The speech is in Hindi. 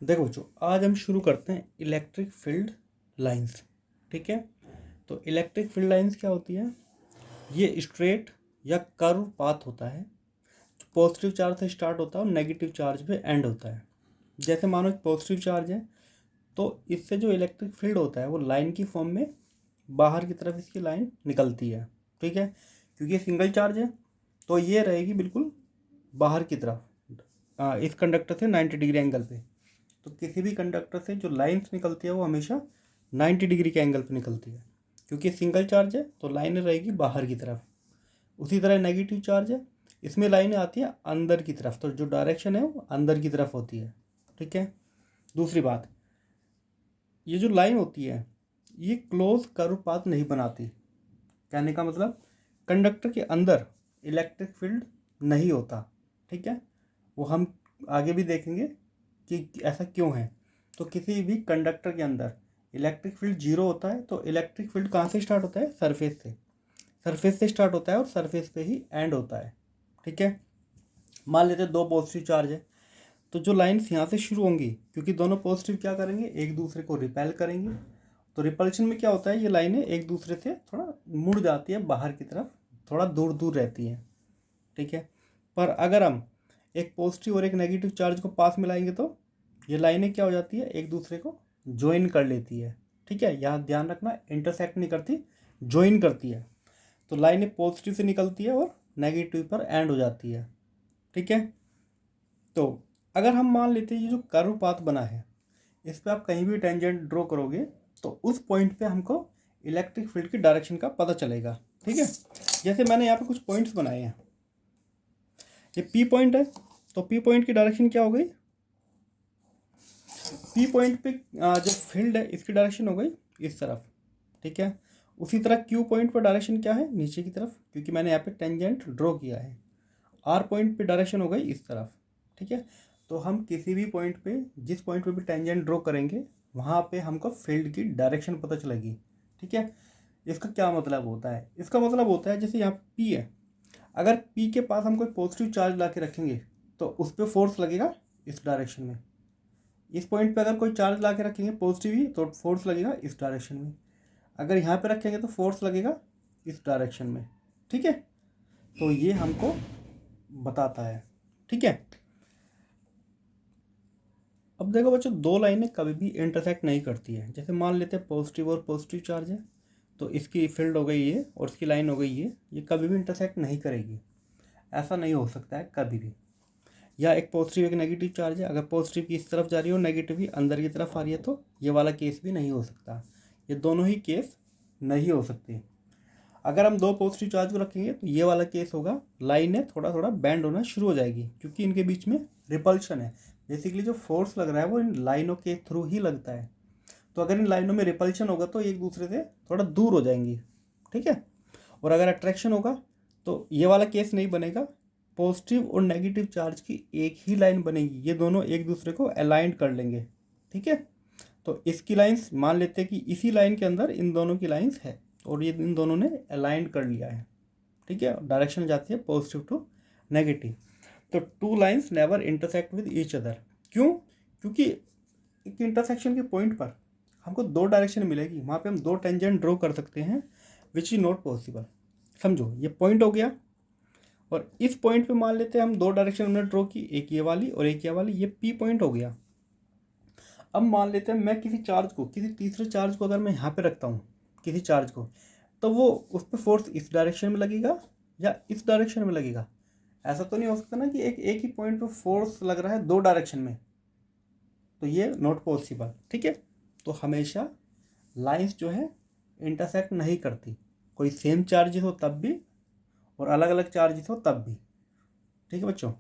देखो बच्चों, आज हम शुरू करते हैं इलेक्ट्रिक फील्ड लाइंस। ठीक है, तो इलेक्ट्रिक फील्ड लाइंस क्या होती है? ये स्ट्रेट या कर्व पाथ होता है जो पॉजिटिव चार्ज से स्टार्ट होता है और नेगेटिव चार्ज पे एंड होता है। जैसे मानो एक पॉजिटिव चार्ज है तो इससे जो इलेक्ट्रिक फील्ड होता है वो लाइन की फॉर्म में बाहर की तरफ इसकी लाइन निकलती है। ठीक है, क्योंकि ये सिंगल चार्ज है तो ये रहेगी बिल्कुल बाहर की तरफ, इस कंडक्टर से 90 डिग्री एंगल पे। तो किसी भी कंडक्टर से जो लाइंस निकलती है वो हमेशा 90 डिग्री के एंगल पे निकलती है, क्योंकि सिंगल चार्ज है तो लाइन रहेगी बाहर की तरफ। उसी तरह नेगेटिव चार्ज है, इसमें लाइनें आती है अंदर की तरफ, तो जो डायरेक्शन है वो अंदर की तरफ होती है। ठीक है, दूसरी बात, ये जो लाइन होती है ये क्लोज कर्व पाथ नहीं बनाती। कहने का मतलब कंडक्टर के अंदर इलेक्ट्रिक फील्ड नहीं होता। ठीक है, वो हम आगे भी देखेंगे कि ऐसा क्यों है। तो किसी भी कंडक्टर के अंदर इलेक्ट्रिक फील्ड जीरो होता है तो इलेक्ट्रिक फील्ड कहाँ से स्टार्ट होता है? सरफेस से स्टार्ट होता है और सरफेस पे ही एंड होता है। ठीक है, मान लेते हैं दो पॉजिटिव चार्ज है तो जो लाइन्स यहाँ से शुरू होंगी, क्योंकि दोनों पॉजिटिव क्या करेंगे, एक दूसरे को रिपेल करेंगे। तो रिपल्शन में क्या होता है, ये लाइनें एक दूसरे से थोड़ा मुड़ जाती है बाहर की तरफ, थोड़ा दूर दूर रहती हैं। ठीक है, पर अगर हम एक पॉजिटिव और एक नेगेटिव चार्ज को पास मिलाएंगे तो ये लाइनें क्या हो जाती है, एक दूसरे को ज्वाइन कर लेती है। ठीक है, यहाँ ध्यान रखना, इंटरसेक्ट नहीं करती, ज्वाइन करती है। तो लाइनें पॉजिटिव से निकलती है और नेगेटिव पर एंड हो जाती है। ठीक है, तो अगर हम मान लेते हैं ये जो कर्व पाथ बना है इस पर आप कहीं भी टेंजेंट ड्रॉ करोगे तो उस पॉइंट पे हमको इलेक्ट्रिक फील्ड की डायरेक्शन का पता चलेगा। ठीक है, जैसे मैंने यहाँ पे कुछ पॉइंट्स बनाए हैं, ये पी पॉइंट है तो पी पॉइंट की डायरेक्शन क्या हो गई? पी पॉइंट पे जो फील्ड है इसकी डायरेक्शन हो गई इस तरफ। ठीक है, उसी तरह क्यू पॉइंट पर डायरेक्शन क्या है? नीचे की तरफ, क्योंकि मैंने यहाँ पे टेंजेंट ड्रॉ किया है। आर पॉइंट पे डायरेक्शन हो गई इस तरफ। ठीक है, तो हम किसी भी पॉइंट पे, जिस पॉइंट पे भी टेंजेंट ड्रॉ करेंगे वहाँ पे हमको फील्ड की डायरेक्शन पता चलेगी। ठीक है, इसका क्या मतलब होता है? इसका मतलब होता है जैसे यहाँ पी है, अगर पी के पास हम कोई पॉजिटिव चार्ज ला के रखेंगे तो उस पर फोर्स लगेगा इस डायरेक्शन में। इस पॉइंट पे अगर कोई चार्ज ला के रखेंगे पॉजिटिव ही तो फोर्स लगेगा इस डायरेक्शन में। अगर यहाँ पे रखेंगे तो फोर्स लगेगा इस डायरेक्शन में। ठीक है, तो ये हमको बताता है। ठीक है, अब देखो बच्चों, दो लाइनें कभी भी इंटरसेक्ट नहीं करती है। जैसे मान लेते हैं पॉजिटिव और पॉजिटिव चार्ज है तो इसकी फील्ड हो गई ये और इसकी लाइन हो गई ये कभी भी इंटरसेक्ट नहीं करेगी। ऐसा नहीं हो सकता है कभी भी। या एक पॉजिटिव एक नेगेटिव चार्ज है, अगर पॉजिटिव की इस तरफ जा रही है और नेगेटिव की अंदर की तरफ आ रही है तो ये वाला केस भी नहीं हो सकता। ये दोनों ही केस नहीं हो सकते। अगर हम दो पॉजिटिव चार्ज को रखेंगे तो ये वाला केस होगा, लाइनें थोड़ा थोड़ा बैंड होना शुरू हो जाएगी क्योंकि इनके बीच में रिपल्शन है। बेसिकली जो फोर्स लग रहा है वो इन लाइनों के थ्रू ही लगता है। तो अगर इन लाइनों में रिपल्शन होगा तो एक दूसरे से थोड़ा दूर हो जाएंगी। ठीक है, और अगर अट्रैक्शन होगा तो ये वाला केस नहीं बनेगा। पॉजिटिव और नेगेटिव चार्ज की एक ही लाइन बनेगी, ये दोनों एक दूसरे को अलाइंड कर लेंगे। ठीक है, तो इसकी लाइंस मान लेते हैं कि इसी लाइन के अंदर इन दोनों की लाइंस है और ये इन दोनों ने अलाइंड कर लिया है। ठीक है, डायरेक्शन जाती है पॉजिटिव टू नेगेटिव। तो two lines never intersect with each other. क्यों? क्योंकि एक इंटरसेक्शन के पॉइंट पर हमको दो डायरेक्शन मिलेगी, वहाँ पे हम दो टेंजेंट ड्रॉ कर सकते हैं, विच इज नॉट पॉसिबल। समझो, ये पॉइंट हो गया और इस पॉइंट पे मान लेते हैं हम दो डायरेक्शन हमने ड्रॉ की, एक ये वाली और एक ये वाली, ये पी पॉइंट हो गया। अब मान लेते हैं मैं किसी चार्ज को, किसी तीसरे चार्ज को अगर मैं यहाँ पे रखता हूँ किसी चार्ज को, तो वो उस पर फोर्स इस डायरेक्शन में लगेगा या इस डायरेक्शन में लगेगा। ऐसा तो नहीं हो सकता ना कि एक ही पॉइंट पे फोर्स लग रहा है दो डायरेक्शन में, तो ये नॉट पॉसिबल। ठीक है, तो हमेशा लाइंस जो है इंटरसेक्ट नहीं करती, कोई सेम चार्जेस हो तब भी और अलग अलग चार्जेस हो तब भी। ठीक है बच्चों।